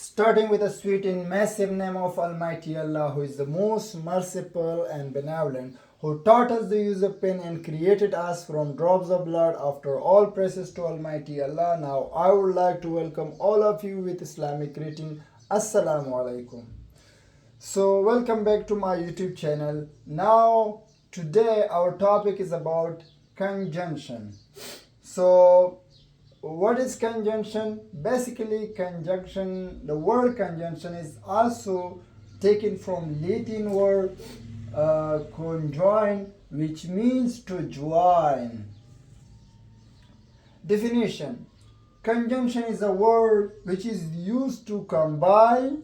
starting with a sweet and massive name of Almighty Allah, who is the most merciful and benevolent, who taught us the use of pen and created us from drops of blood. After all praises to Almighty Allah, now I would like to welcome all of you with Islamic greeting. Assalamu alaikum. So welcome back to my YouTube channel. Now today our topic is about conjunction. So what is conjunction? Basically, conjunction, the word conjunction is also taken from Latin word conjoin, which means to join. Definition: conjunction is a word which is used to combine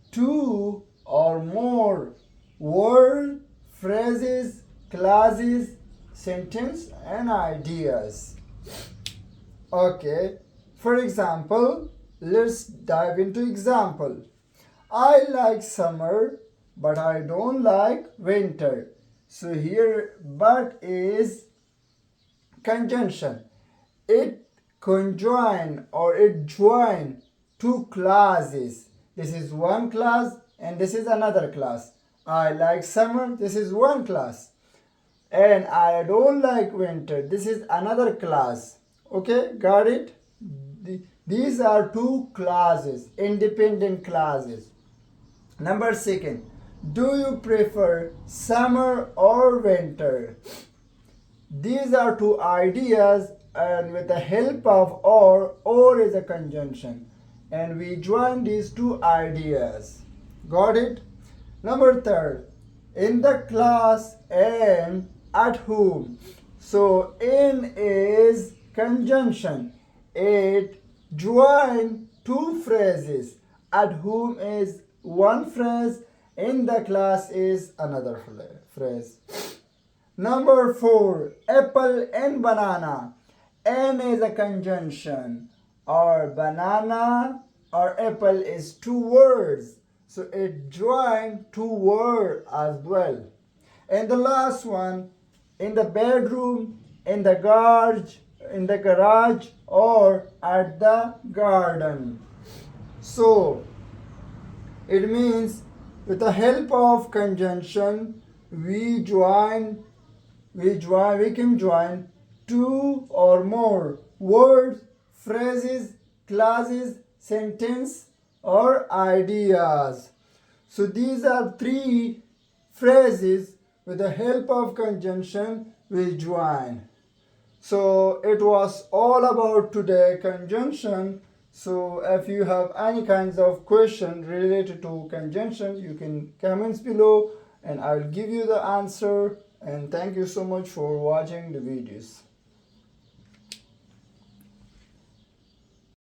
two or more words, phrases, clauses, sentence, and ideas. Okay, for example, let's dive into example. I like summer, but I don't like winter. So here, but is conjunction. It conjoin or it join two clauses. This is one clause and this is another clause. I like summer, this is one clause. And I don't like winter, this is another clause. Okay, got it? These are two clauses, independent clauses. Number second, do you prefer summer or winter? These are two ideas, and with the help of or is a conjunction. And we join these two ideas. Got it? Number third, in the class and at whom. So in is conjunction. It join two phrases. At whom is one phrase. In the class is another phrase. Number four, apple and banana. N is a conjunction. Or banana or apple is two words. So it join two words as well. And the last one, in the bedroom, in the garage, or at the garden. So it means with the help of conjunction we can join two or more words, phrases, clauses, sentence, or ideas. So these are three phrases with the help of conjunction we join. So it was all about today conjunction. So if you have any kinds of question related to conjunction, you can comments below and I'll give you the answer. And thank you so much for watching the videos.